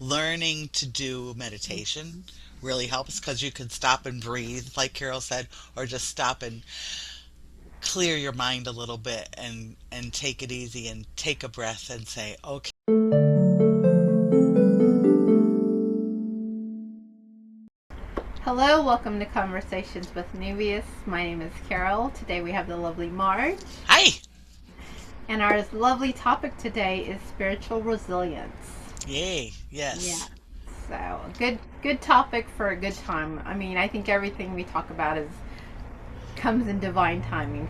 learning to do meditation really helps because you can stop and breathe, like Carol said, or just stop and clear your mind a little bit and take it easy and take a breath and say, okay. Hello, welcome to Conversations with Neuvias. My name is Carol. Today we have the lovely Marge, Hi. and our lovely topic today is spiritual resilience. Yay. Yeah, Yes. so good topic for a good time. I mean, I think everything we talk about is comes in divine timing,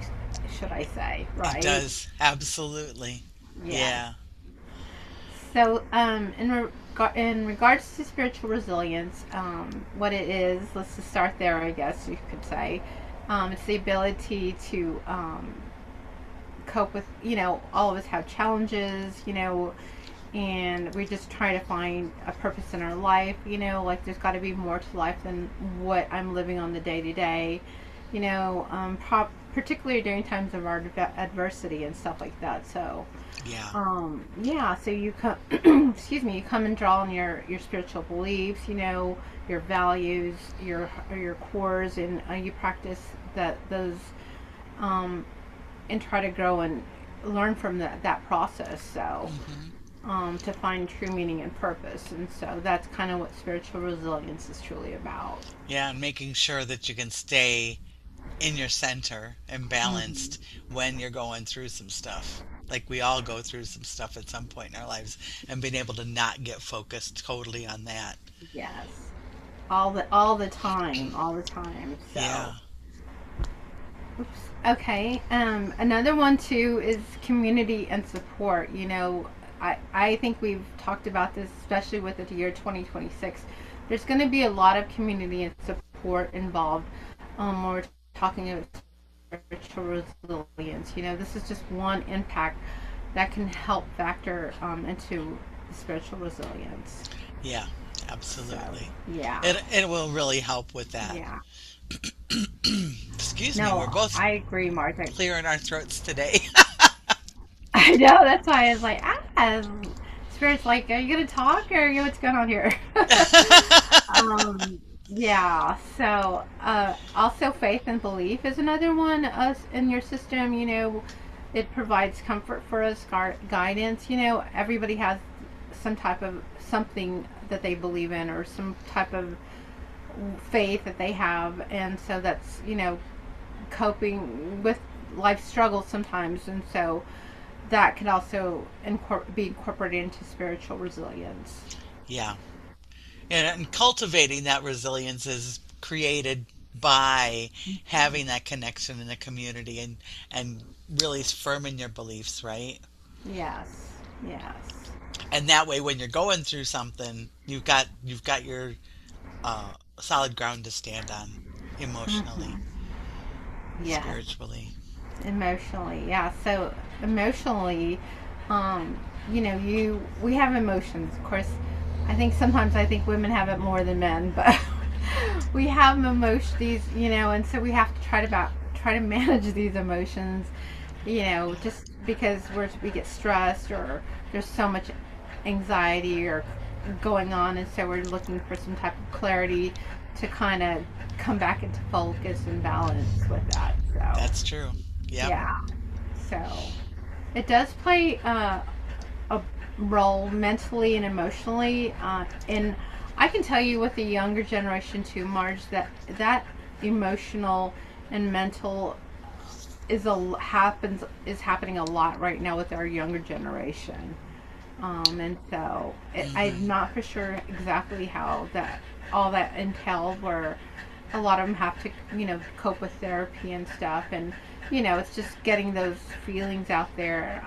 should I say, It right? does. Absolutely. Yes. Yeah. So, in regards to spiritual resilience, what it is, let's just start there. I guess you could say, it's the ability to cope with, all of us have challenges, and we just try to find a purpose in our life, like there's got to be more to life than what I'm living on the day to day, particularly during times of our adversity and stuff like that. So, Yeah. yeah, so you come, excuse me, you come and draw on your spiritual beliefs, your values, your cores, and you practice those, um, and try to grow and learn from that process. So, Hmm. to find true meaning and purpose, and so that's kind of what spiritual resilience is truly about. Yeah, and making sure that you can stay in your center and Hmm. balanced when you're going through some stuff. Like we all go through some stuff at some point in our lives, and being able to not get focused totally on that. Yes, all the time, all the time. Yeah. So, oops. Okay. Another one too is community and support. I think we've talked about this, especially with the year 2026. There's going to be a lot of community and support involved when we're talking about spiritual resilience. This is just one impact that can help factor into spiritual resilience. Yeah. So, Absolutely. yeah, It will really help with that. yeah. Excuse me, we're No, both I agree, Margaret. clearing our throats today. I know. That's why I was like, Spirit's like, are you gonna talk or what's going on here? um, yeah. So, also faith and belief is another one. Us in your system, it provides comfort for us, guidance. Everybody has some type of something that they believe in or some type of faith that they have, and so that's coping with life struggles sometimes, and so that could also be incorporated into spiritual resilience. Yeah. And cultivating that resilience is created by having that connection in the community and really firming your beliefs, right? Yes, yes. And that way when you're going through something, you've got your uh solid ground to stand on emotionally, Hmm. Yes, spiritually. emotionally. Yeah. So emotionally, um, we have emotions. Of course, I think women have it more than men, but we have emotions. And so we have to try to manage these emotions. Just because we get stressed or there's so much anxiety or going on, and so we're looking for some type of clarity to kind of come back into focus and balance with that. So, That's true. Yep. yeah. So, it does play a role mentally and emotionally. And I can tell you with the younger generation too, Marge, that emotional and mental is happening a lot right now with our younger generation. And so Hmm. I'm not for sure exactly how that all that entails. Where a lot of them have to, cope with therapy and stuff, and it's just getting those feelings out there,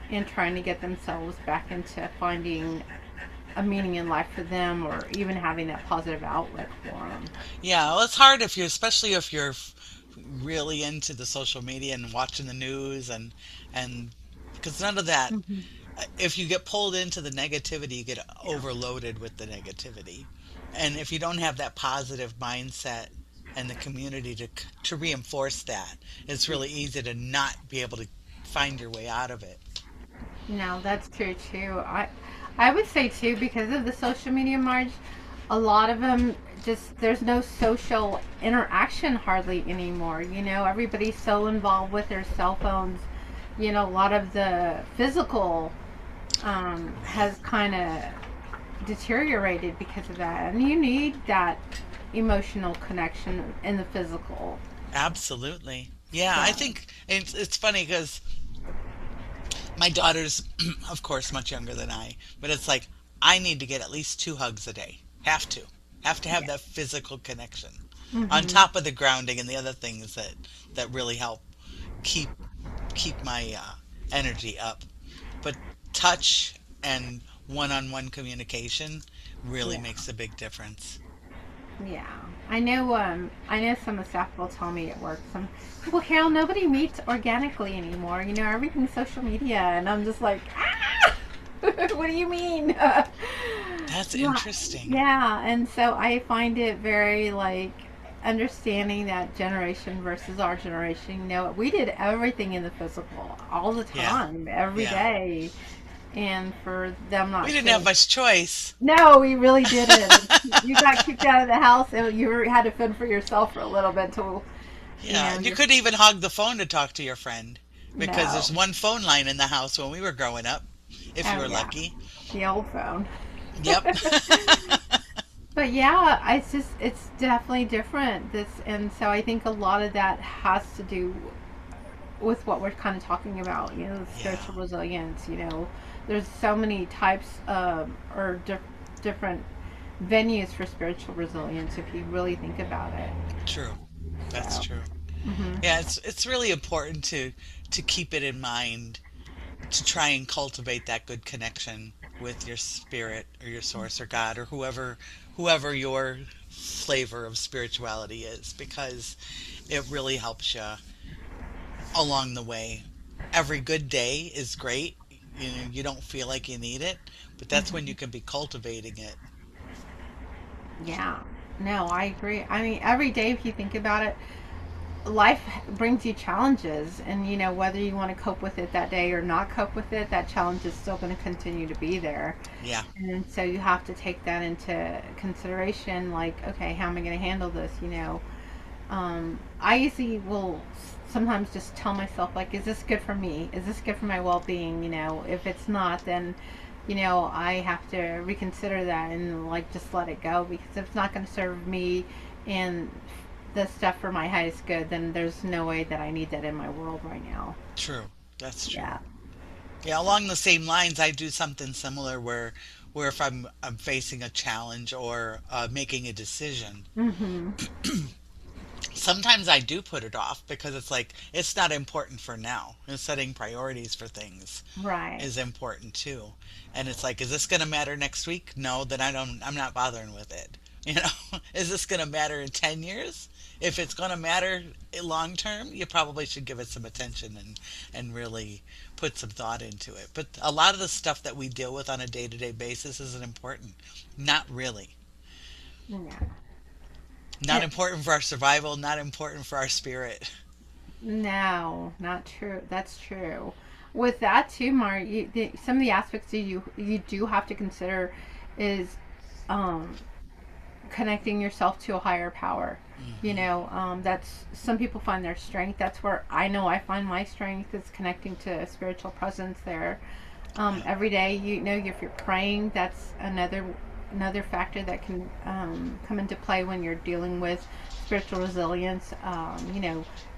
and trying to get themselves back into finding a meaning in life for them, or even having that positive outlet for them. Yeah, well, it's hard if you, especially if you're really into the social media and watching the news and because none of that, Hmm. if you get pulled into the negativity, you get Yeah. overloaded with the negativity. And if you don't have that positive mindset and the community to reinforce that, it's Yeah. really easy to not be able to find your way out of it. No, that's true too. I would say too, because of the social media, Marge, a lot of them just there's no social interaction hardly anymore. Everybody's so involved with their cell phones. A lot of the physical Right. has kind of deteriorated because of that, and you need that emotional connection in the physical. Absolutely. Yeah, I So, think it's funny because my daughter's, of course, much younger than I, but it's like I need to get at least 2 hugs a day. Have to. Have to have yeah. that physical connection on Hmm. top of the grounding and the other things that really help keep keep my energy up. But touch and one-on-one communication really Yeah. makes a big difference. Yeah, I know. I know some of the staff will tell me at work. Some people, Carol, nobody meets organically anymore. Everything's social media, and I'm just like, ah, what do you mean? That's Yeah, interesting. yeah, and so I find it very like understanding that generation versus our generation. We did everything in the physical all the Yeah. time, every Yeah. day, and for them We not didn't have to. much choice. No, we really didn't. You got kicked out of the house, and had to fend for yourself for a little bit till, Yeah, and you you're couldn't even hog the phone to talk to your friend because there's no. one phone line in the house when we were growing up, if you Oh were yeah, lucky. the old phone. Yep. But yeah, it's definitely different. And so I think a lot of that has to do with what we're kind of talking about. Yeah, Spiritual resilience. There's so many types or different venues for spiritual resilience if you really think about it. true. That's So. true. Hmm. Yeah, it's really important to keep it in mind to try and cultivate that good connection with your spirit or your source or God or whoever your flavor of spirituality is because it really helps you along the way. Every good day is great. You don't feel like you need it, but that's when you Hmm. can be cultivating it. Yeah. No, I agree. I mean, every day, if you think about it, life brings you challenges. And, whether you want to cope with it that day or not cope with it, that challenge is still going to continue to be there. Yeah, And so you have to take that into consideration like, okay, how am I going to handle this? I usually will sometimes just tell myself, like, is this good for me? Is this good for my well being? If it's not, then I have to reconsider that and like just let it go because if it's not going to serve me and the stuff for my highest good, then there's no way that I need that in my world right now. true. That's true. Yeah. Yeah, along the same lines, I do something similar where if I'm facing a challenge or making a decision, Mm-hmm. sometimes I do put it off because it's like it's not important for now. And setting priorities for things Right. is important too. And it's like, is this going to matter next week? No, then I'm not bothering with it. Is this going to matter in 10 years? If it's going to matter long term, you probably should give it some attention and really put some thought into it. But a lot of the stuff that we deal with on a day-to-day basis isn't important. Not really. Yeah. Not It, important for our survival, not important for our spirit. no, not true. That's true. With that too, Mar, some of the aspects that you do have to consider is um, connecting yourself to a higher power. Hmm. That's some people find their strength. That's where I know I find my strength is connecting to a spiritual presence there. Yeah, Every day, if you're praying, that's another factor that can come into play when you're dealing with spiritual resilience.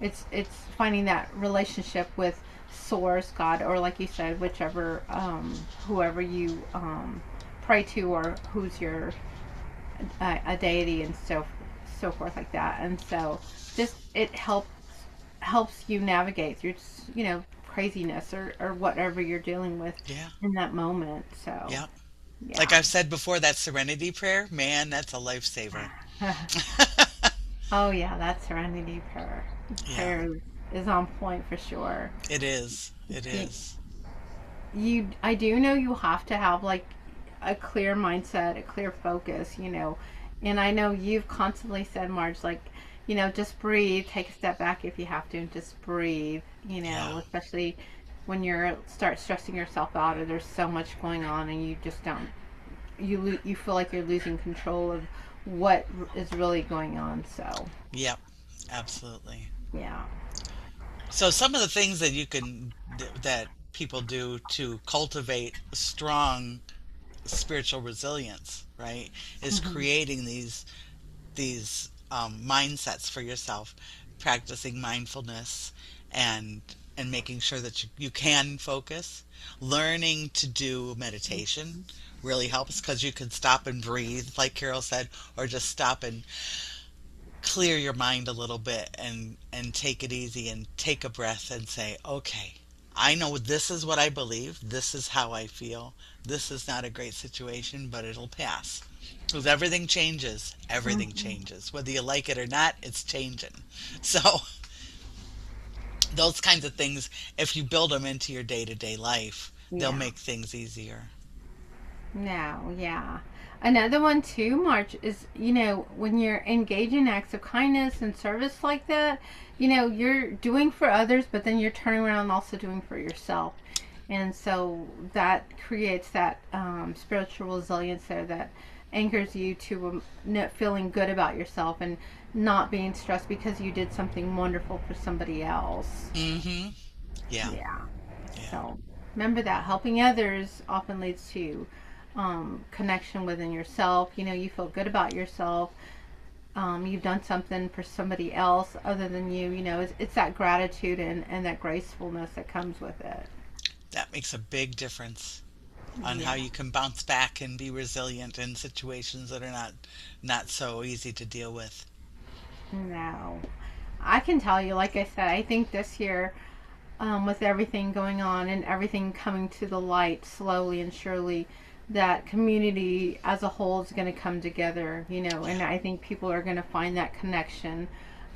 It's finding that relationship with Source, God, or like you said, whichever whoever you pray to, or who's your a deity, and so forth like that. And so, just it helps you navigate through craziness or whatever you're dealing with yeah, in that moment. So yeah. Like yeah. I've said before, that serenity prayer, man, that's a lifesaver. Oh yeah, that serenity Yeah, prayer is on point for sure. it is. It You, is. I do know you have to have like a clear mindset, a clear focus, and I know you've constantly said, Marge, like, just breathe, take a step back if you have to, and just breathe, Yeah. especially when you start stressing yourself out, or there's so much going on, and you just don't you feel like you're losing control of what is really going on. So Yep, absolutely. yeah. So some of the things that that people do to cultivate strong spiritual resilience, right, is Hmm. creating these mindsets for yourself, practicing mindfulness and and making sure that you can focus. Learning to do meditation really helps because you can stop and breathe, like Carol said, or just stop and clear your mind a little bit and take it easy and take a breath and say, okay, I know this is what I believe, this is how I feel, this is not a great situation, but it'll pass. Because everything Hmm. changes, whether you like it or not, it's changing. So those kinds of things, if you build them into your day-to-day life, they'll Yeah. make things easier. No, yeah. Another one too, March, is when you're engaging in acts of kindness and service like that, you're doing for others, but then you're turning around and also doing for yourself. And so that creates that spiritual resilience there that anchors you to feeling good about yourself and not being stressed because you did something wonderful for somebody else. Mm-hmm. Yeah. Yeah. Yeah. So remember that helping others often leads to connection within yourself. You feel good about yourself. You've done something for somebody else other than you. It's that gratitude and that gracefulness that comes with it. That makes a big difference on how Yeah. you can bounce back and be resilient in situations that are not so easy to deal with. No. I can tell you, like I said, I think this year, with everything going on and everything coming to the light slowly and surely, that community as a whole is going to come together, and Yeah. I think people are going to find that connection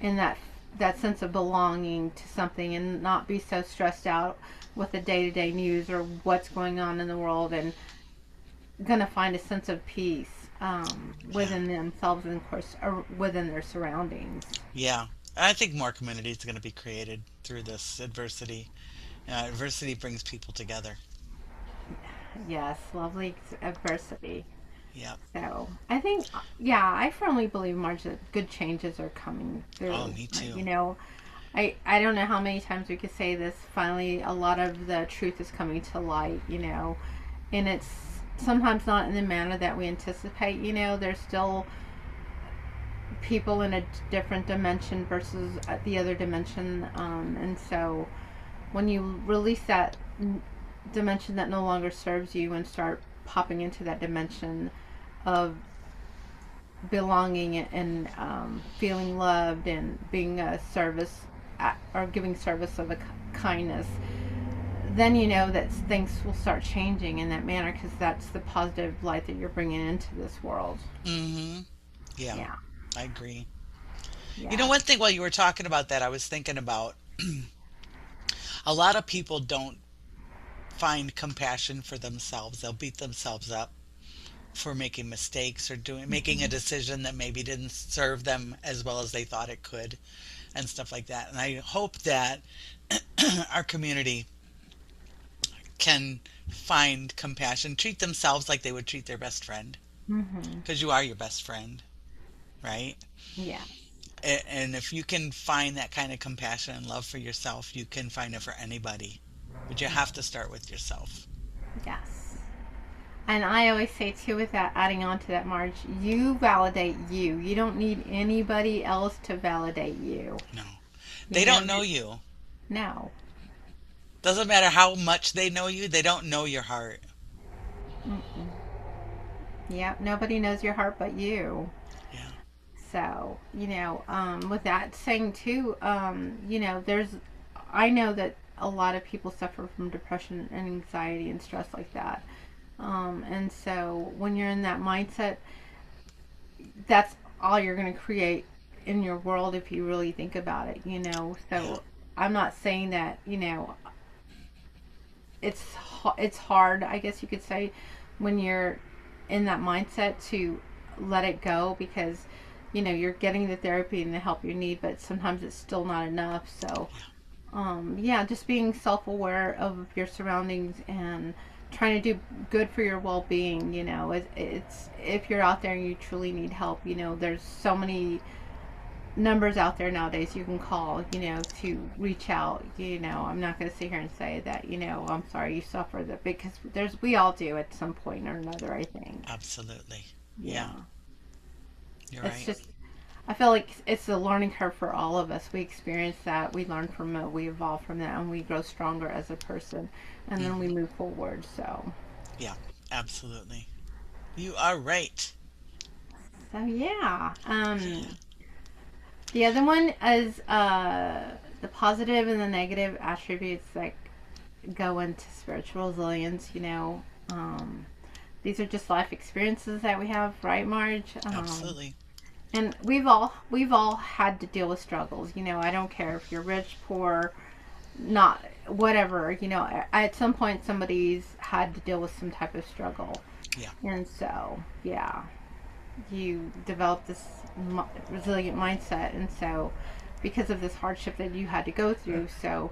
and that sense of belonging to something and not be so stressed out with the day-to-day news or what's going on in the world, and going to find a sense of peace Yeah. within themselves and of course within their surroundings. Yeah. And I think more communities are going to be created through this adversity. Adversity brings people together. Yes, lovely adversity. Yep. So I think, yeah, I firmly believe, Marge, that good changes are coming Oh, through. me too. I don't know how many times we could say this. Finally, a lot of the truth is coming to light, and it's sometimes not in the manner that we anticipate. There's still people in a different dimension versus the other dimension, and so when you release that dimension that no longer serves you and start popping into that dimension of belonging and feeling loved and being a service or giving service of a kindness, then you know that things will start changing in that manner because that's the positive light that you're bringing into this world. Mm-hmm. Yeah, Yeah, I agree. You know, yeah. one thing while you were talking about that, I was thinking about a lot of people don't find compassion for themselves. They'll beat themselves up for making mistakes or making a Hmm. decision that maybe didn't serve them as well as they thought it could and stuff like that. And I hope that our community can find compassion, treat themselves like they would treat their best friend, Hmm. because you are your best friend, right? Yeah. And if you can find that kind of compassion and love for yourself, you can find it for anybody. But you have to start with yourself. Yes. And I always say too, with that, adding on to that, Marge, you validate you. You don't need anybody else to validate you. No. You They know, don't know you. no. Doesn't matter how much they know you, they don't know your heart. Mm-mm. Yeah, nobody knows your heart but you. Yeah. So, with that saying too, I know that a lot of people suffer from depression and anxiety and stress like that. And so when you're in that mindset, that's all you're going to create in your world if you really think about it. Yeah. So I'm not saying that, it's hard, I guess you could say, when you're in that mindset to let it go because you're getting the therapy and the help you need, but sometimes it's still not enough. So Yeah. Yeah, just being self-aware of your surroundings and trying to do good for your well-being. It's if you're out there and you truly need help, there's so many numbers out there nowadays you can call, to reach out. I'm not going to sit here and say that, I'm sorry you suffer that, because we all do at some point or another, I think. Absolutely. Yeah, Yeah. you're It's right. just, I feel like it's a learning curve for all of us. We experience that, we learn from it, we evolve from that, and we grow stronger as a person, and then we Hmm. move forward. So, Yeah, absolutely. You are right. yeah. Yeah. The other one is the positive and the negative attributes that go into spiritual resilience. These are just life experiences that we have, right, Marge? Absolutely. And we've all had to deal with struggles. I don't care if you're rich, poor, not whatever. At some point somebody's had to deal with some type of struggle, Yeah. and so yeah, you develop this resilient mindset, and so because of this hardship that you had to go through, so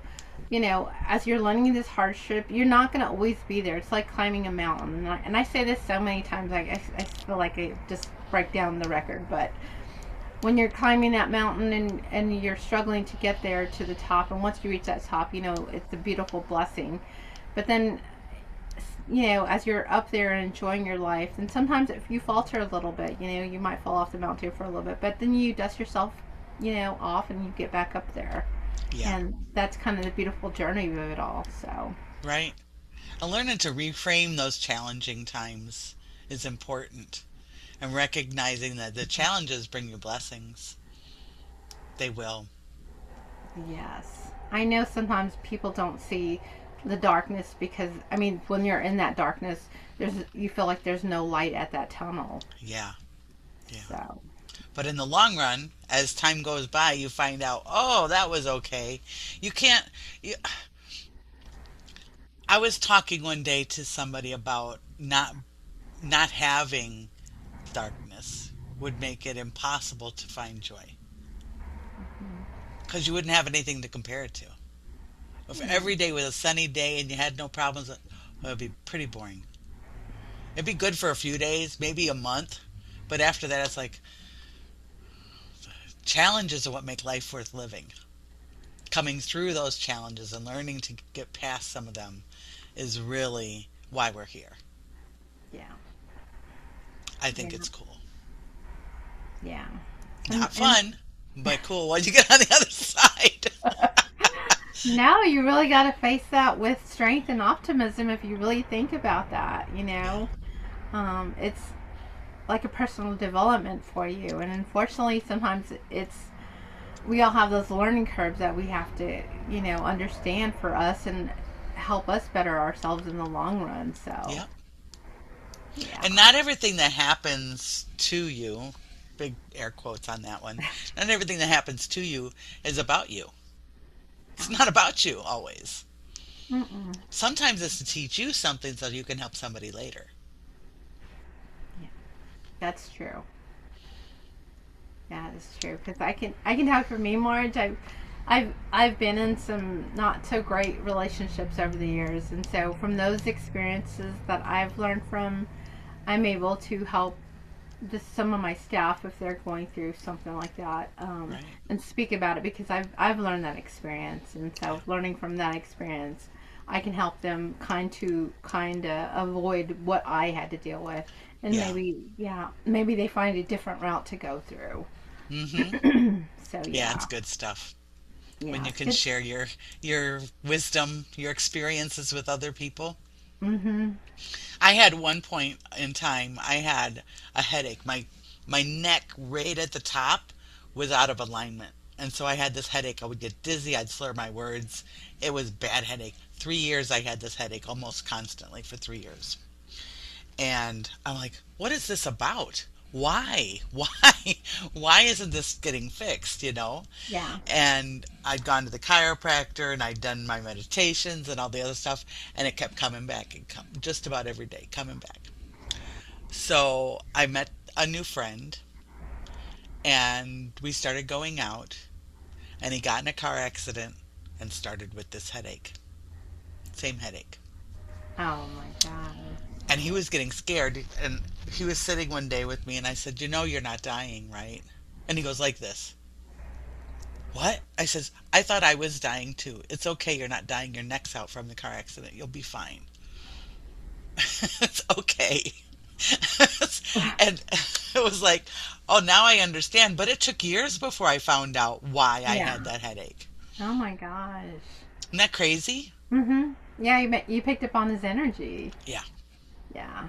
as you're learning this hardship, you're not going to always be there. It's like climbing a mountain, and I say this so many times, I feel like I just break down the record, but when you're climbing that mountain and you're struggling to get there to the top, and once you reach that top, it's a beautiful blessing. But then, as you're up there and enjoying your life, and sometimes if you falter a little bit, you might fall off the mountain for a little bit, but then you dust yourself, off, and you get back up there. Yeah. And that's kind of the beautiful journey of it all. So, Right. And learning to reframe those challenging times is important. And recognizing that the challenges bring you blessings. They will. yes. I know sometimes people don't see the darkness because, I mean, when you're in that darkness, you feel like there's no light at that tunnel. Yeah. Yeah. So, But in the long run, as time goes by, you find out, oh, that was okay. You can't. You, I was talking one day to somebody about not having darkness would make it impossible to find joy because you wouldn't have anything to compare it to. If yeah, every day was a sunny day and you had no problems, it would be pretty boring. It'd be good for a few days, maybe a month, but after that, it's like challenges are what make life worth living. Coming through those challenges and learning to get past some of them is really why we're here. yeah, I think yeah, it's cool. yeah. Not And fun, but cool once you get on the other side. now you really got to face that with strength and optimism if you really think about that. Yeah. It's like a personal development for you, and unfortunately, sometimes we all have those learning curves that we have to, understand for us and help us better ourselves in the long run. So, Yep. yeah. And not everything that happens to you, big air quotes on that one, not everything that happens to you is about you. It's not about you always. Mm-mm. Sometimes it's to teach you something so you can help somebody later. Yeah, that's true. Yeah, that's true. Because I can talk for me, Marge. I've been in some not so great relationships over the years, and so from those experiences that I've learned from, I'm able to help some of my staff if they're going through something like that, Right? and speak about it because I've learned that experience, and Yeah. so learning from that experience, I can help them kind of avoid what I had to deal with, and Yeah. maybe they find a different route to go through. Mm-hmm. So Yeah, it's yeah, good stuff. When yeah, you it's can good. share your wisdom, your experiences with other people. Mm-hmm. I had one point in time, I had a headache. My neck right at the top was out of alignment. And so I had this headache. I would get dizzy, I'd slur my words. It was bad headache. 3 years I had this headache almost constantly for 3 years. And I'm like, what is this about? Why? Why? Why isn't this getting fixed, you know? Yeah. And I'd gone to the chiropractor and I'd done my meditations and all the other stuff, and it kept coming back and just about every day coming back. So I met a new friend and we started going out, and he got in a car accident and started with this headache. Same headache. Oh my gosh. And he was getting scared. And he was sitting one day with me, and I said, "You know, you're not dying, right?" And he goes like this. What? I says, "I thought I was dying too. It's okay. You're not dying. Your neck's out from the car accident. You'll be fine." It's okay. And it was like, oh, now I understand. But it took years before I found out why I Yeah. had that headache. Oh my gosh. Isn't that crazy? Yeah, you picked up on his energy. Yeah. Yeah.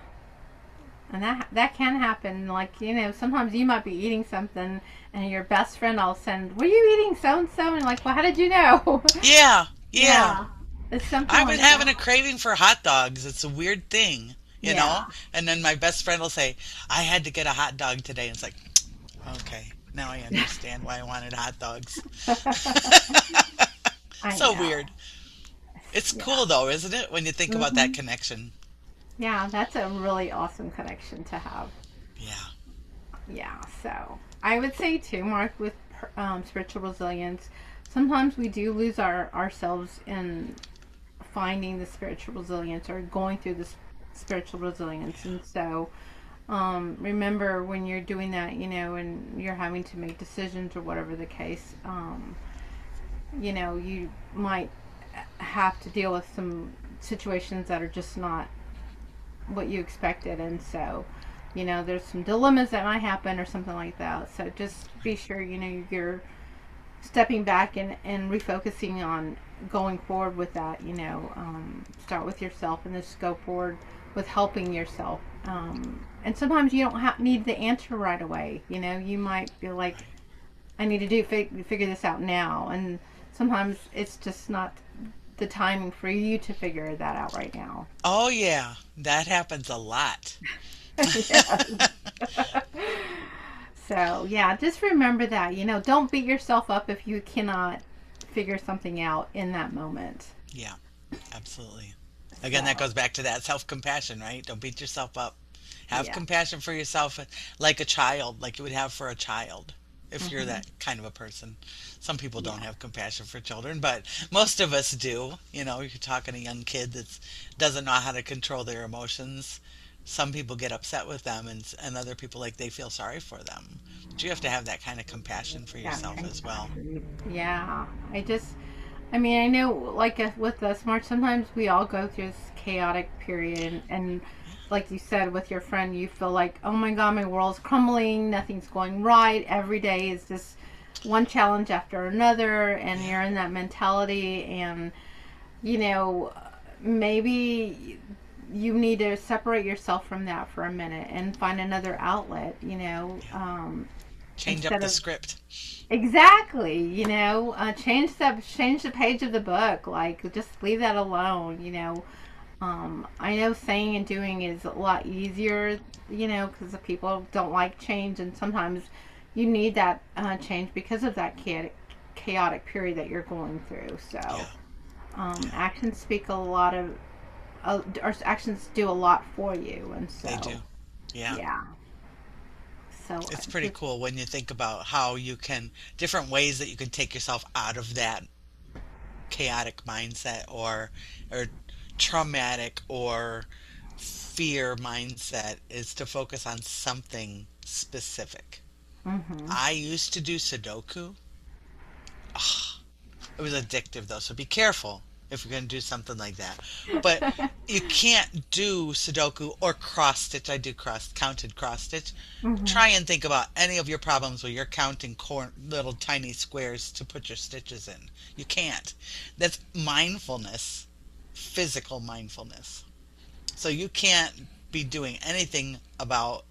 And that can happen. Like, sometimes you might be eating something and your best friend all of a sudden, "Were you eating so and so?" And like, "Well, how did you know?" Yeah. Yeah. Yeah. It's something I've been like having a that. craving for hot dogs. It's a weird thing, you know? Yeah. And then my best friend will say, "I had to get a hot dog today." And it's like, okay, now I understand why I wanted hot dogs. I So know. weird. It's Yeah. cool though, isn't it? When you think about that hmm connection. Yeah, that's a really awesome connection to have. Yeah. Yeah, so I would say too, Mark, with spiritual resilience, sometimes we do lose ourselves in finding the spiritual resilience or going through the spiritual resilience. And so, remember when you're doing that, and you're having to make decisions or whatever the case, you might have to deal with some situations that are just not what you expected. And so, there's some dilemmas that might happen or something like that. So just be sure, you're stepping back and refocusing on going forward with that. Start with yourself and just go forward with helping yourself. And sometimes you don't need the answer right away. You might feel like, Right. I need to figure this out now. And sometimes it's just not the timing for you to figure that out right now. Oh yeah, that happens a lot. Yes. So, yeah, just remember that. Don't beat yourself up if you cannot figure something out in that moment. Yeah, absolutely. Again, that So, goes back to that self-compassion, right? Don't beat yourself up. Have yeah. compassion for yourself like a child, like you would have for a child if you're hmm that kind of a person. Some people don't Yeah. have compassion for children, but most of us do. You're talking a young kid that doesn't know how to control their emotions. Some people get upset with them, and other people like they feel sorry for them. But you have to have that kind of compassion for Yeah. yourself as well. Yeah. I mean, I know, like with us, March, sometimes we all go through this chaotic period. And like you said, with your friend, you feel like, oh my God, my world's crumbling. Nothing's going right. Every day is just one challenge after another. And Yeah. you're in that mentality. And, you know, maybe you need to separate yourself from that for a minute and find another outlet, Yeah. Change up instead the of script. exactly, change the page of the book. Like, just leave that alone. I know saying and doing is a lot easier, because people don't like change, and sometimes you need that change because of that chaotic period that you're going through. So, Yeah. Yeah. actions speak a lot or actions do a lot for you, and They so, do. Yeah. yeah. So, It's pretty just cool when you think about how you can, different ways that you can take yourself out of that chaotic mindset or traumatic or fear mindset is to focus on something specific. hmm I used to do Sudoku. It was addictive though, so be careful if you're going to do something like that. But you can't do Sudoku or cross stitch. I do counted cross stitch. hmm Try and think about any of your problems where you're counting little tiny squares to put your stitches in. You can't. That's mindfulness, physical mindfulness. So you can't be doing anything about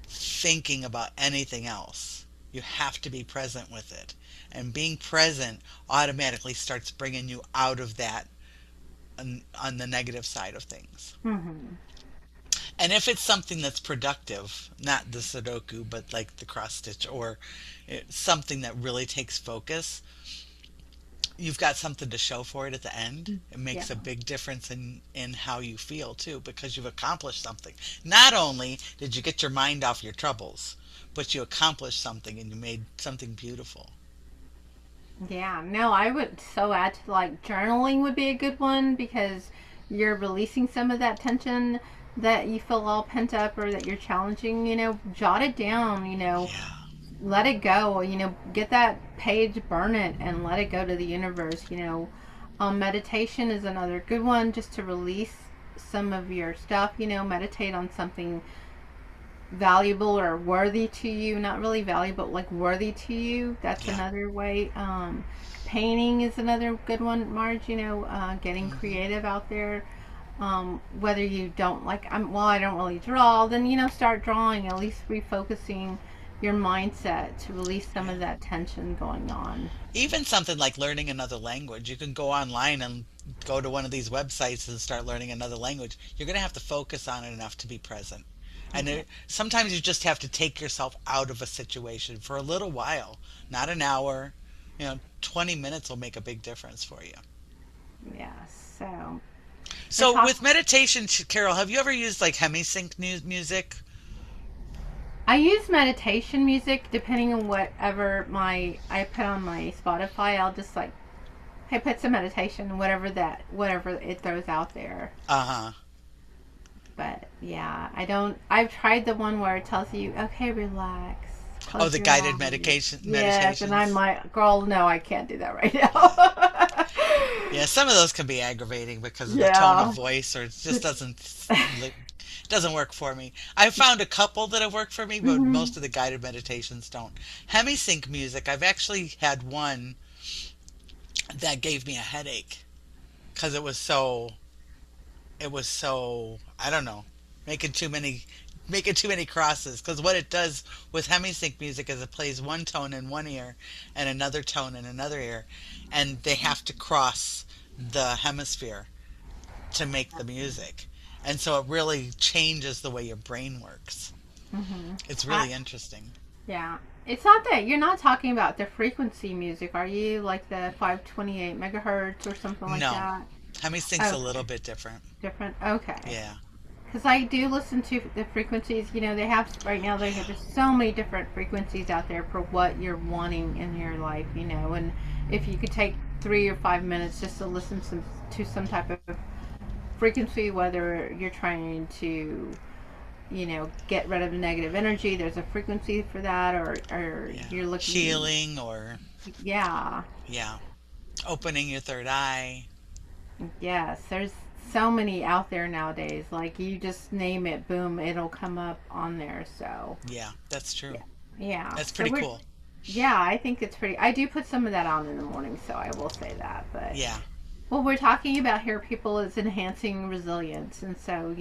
thinking about anything else. You have to be present with it. And being present automatically starts bringing you out of that on the negative side of things. hmm And if it's something that's productive, not the Sudoku, but like the cross stitch or something that really takes focus, you've got something to show for it at the end. It Yeah. makes a big difference in how you feel too, because you've accomplished something. Not only did you get your mind off your troubles, but you accomplished something and you made something beautiful. Yeah, no, I would so add to like journaling would be a good one because you're releasing some of that tension that you feel all pent up or that you're challenging, jot it down, Yeah. let it go, get that page, burn it, and let it go to the universe, meditation is another good one just to release some of your stuff, meditate on something valuable or worthy to you, not really valuable, but like worthy to you. That's Yeah. another way. Painting is another good one, Marge, getting Hmm. creative out there. Whether you don't like, well, I don't really draw, then, start drawing, at least refocusing your mindset to release some Yeah. of that tension going on. Even something like learning another language. You can go online and go to one of these websites and start learning another language. You're going to have to focus on it enough to be present. And Yeah. sometimes you just have to take yourself out of a situation for a little while, not an hour. 20 minutes will make a big difference for you. Yeah. So we're So talking. with meditation, Carol, have you ever used like hemisync music? I use meditation music depending on whatever my I put on my Spotify. I'll just like, hey, put some meditation, whatever it throws out there. Uh-huh. But yeah, I don't. I've tried the one where it tells you, okay, relax, Oh, close the your guided eyes. medication Yes, and I'm meditations. like, girl, no, I can't do that right Yeah. now. Yeah, some of those can be aggravating because of the tone of Yeah. voice, or it just doesn't work for me. I found a couple that have worked for me, but Hmm. most of the guided meditations don't. Hemisync music, I've actually had one that gave me a headache because it was so I don't know, making too many making too many crosses, because what it does with hemisync music is it plays one tone in one ear and another tone in another ear, and they have to cross the hemisphere to make the music, and so it really changes the way your brain works. Hmm. It's I, really interesting. yeah. It's not that you're not talking about the frequency music, are you? Like the 528 megahertz or something like No, that? hemisync's a little Okay. bit different. Different. Okay. Yeah. Because I do listen to the frequencies. They have right now. They have just so many different frequencies out there for what you're wanting in your life. And if you could take 3 or 5 minutes just to listen to some type of frequency, whether you're trying to get rid of negative energy, there's a frequency for that, or Yeah, you're looking. healing, or Yeah. yeah, opening your third eye. Yes, there's so many out there nowadays. Like you just name it, boom, it'll come up on there. So Yeah, that's true. yeah, yeah. That's So pretty we're cool. yeah, I think it's pretty. I do put some of that on in the morning, so I will say that. But Yeah. what we're talking about here, people, is enhancing resilience, and so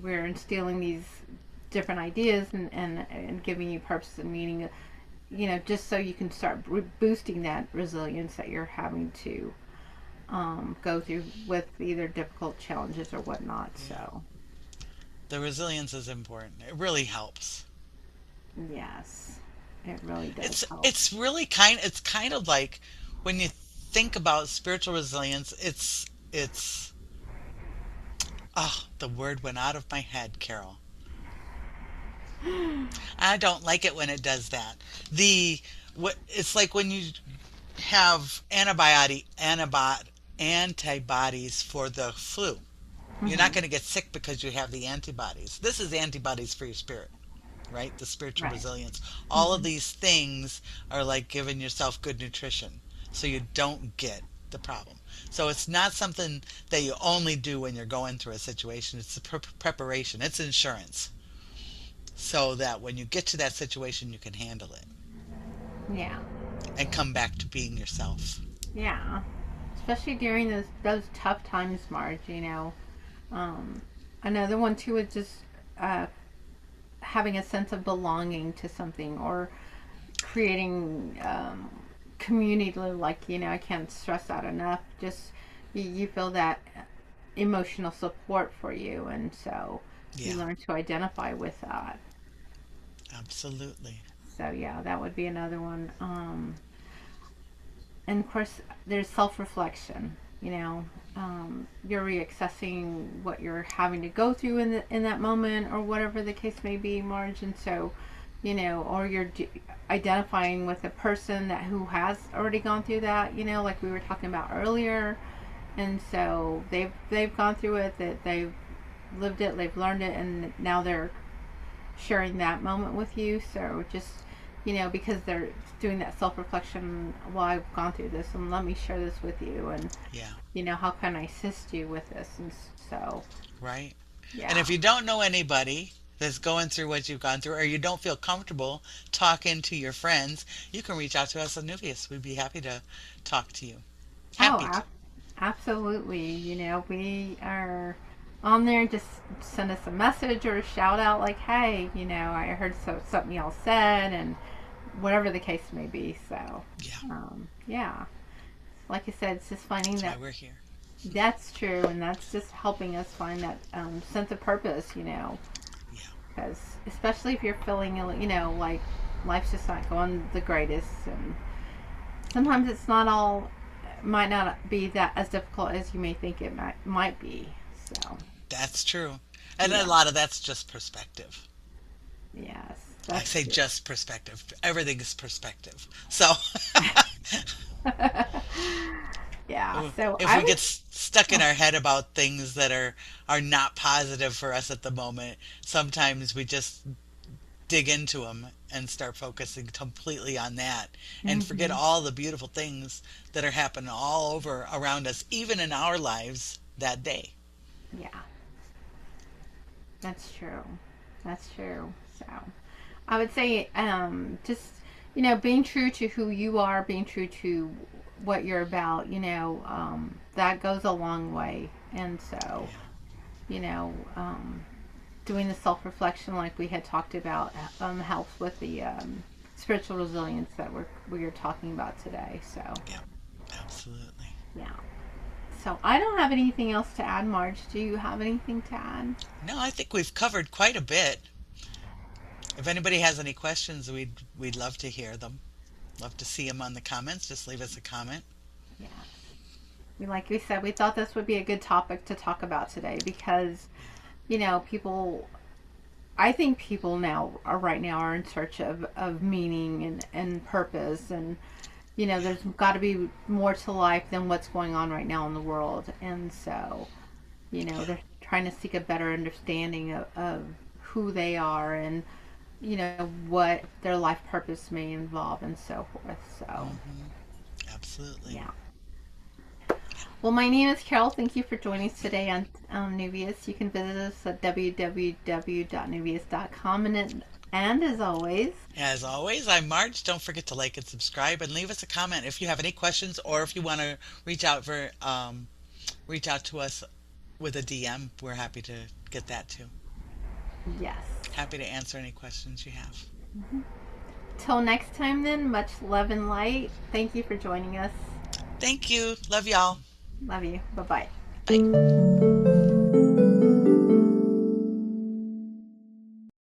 we're instilling these different ideas and giving you purpose and meaning. Just so you can start boosting that resilience that you're having to go through with either difficult challenges or whatnot. Yeah. So, The resilience is important. It really helps. yes, it really does It's help. it's really it's kind of like when you think about spiritual resilience, it's oh, the word went out of my head, Carol. I don't like it when it does that. The what it's like when you have antibodies for the flu. You're not Hmm. going to get sick because you have the antibodies. This is antibodies for your spirit, right? The spiritual Right. resilience. All of Hmm. these things are like giving yourself good nutrition so you don't get the problem. So it's not something that you only do when you're going through a situation. It's the preparation, it's insurance, so that when you get to that situation, you can handle it Yeah. and come back to being yourself. Yeah. Especially during those tough times, Marge. Um, another one too is just uh, having a sense of belonging to something or creating community. Like I can't stress that enough. Just you feel that emotional support for you, and so you Yeah, learn to identify with that. absolutely. So yeah, that would be another one. And of course, there's self-reflection. You're reassessing what you're having to go through in that moment, or whatever the case may be, Marge. And so, or you're identifying with a person that who has already gone through that, like we were talking about earlier, and so they've gone through it, that they've lived it, they've learned it, and now they're sharing that moment with you. So just because they're doing that self reflection, well, I've gone through this, and let me share this with you, and Yeah, how can I assist you with this, and so right. And yeah. if you don't know anybody that's going through what you've gone through, or you don't feel comfortable talking to your friends, you can reach out to us at Nuvias. We'd be happy to talk to you. Oh, Happy to. absolutely. We are on there. Just send us a message or a shout out, like, hey, I heard something y'all said, and whatever the case may be. So, Yeah, yeah, like I said, it's just finding that's why that. we're here. That's true, and that's just helping us find that sense of purpose. Yeah, Because especially if you're feeling, like life's just not going the greatest, and sometimes it's not all, might not be that as difficult as you may think it might be. So that's true. And a yeah, lot of that's just perspective. yes, I that's say true. just perspective. Everything is perspective. So Yeah, so if I we would. get stuck in our head about things that are not positive for us at the moment, sometimes we just dig into them and start focusing completely on that and forget Hmm. all the beautiful things that are happening all over around us, even in our lives that day. Yeah, that's true. That's true. So I would say, just being true to who you are, being true to what you're about. That goes a long way, and so Yeah. you know, doing the self reflection, like we had talked about, helps with the spiritual resilience that we're talking about today. So Yep. Absolutely. yeah. So I don't have anything else to add. Marge, do you have anything to add? No, I think we've covered quite a bit. If anybody has any questions, we'd love to hear them. Love to see them on the comments. Just leave us a comment. Yeah. Like we said, we thought this would be a good topic to talk about today because Yeah. people. I think people now are right now are in search of meaning and purpose, and Yeah. there's got to be more to life than what's going on right now in the world, and so Yeah. they're trying to seek a better understanding of who they are, and what their life purpose may involve, and so forth. So Hmm. Absolutely. yeah. Well, my name is Carol. Thank you for joining us today on Neuvias. You can visit us at www.neuvias.com, and as always, As always, I'm Marge. Don't forget to like and subscribe and leave us a comment if you have any questions or if you want to reach out for reach out to us with a DM. We're happy to get that too. yes. Happy to answer any questions you have. Till next time, then, much love and light. Thank you for joining us. Thank you. Love y'all. Love you. Bye bye. Bye.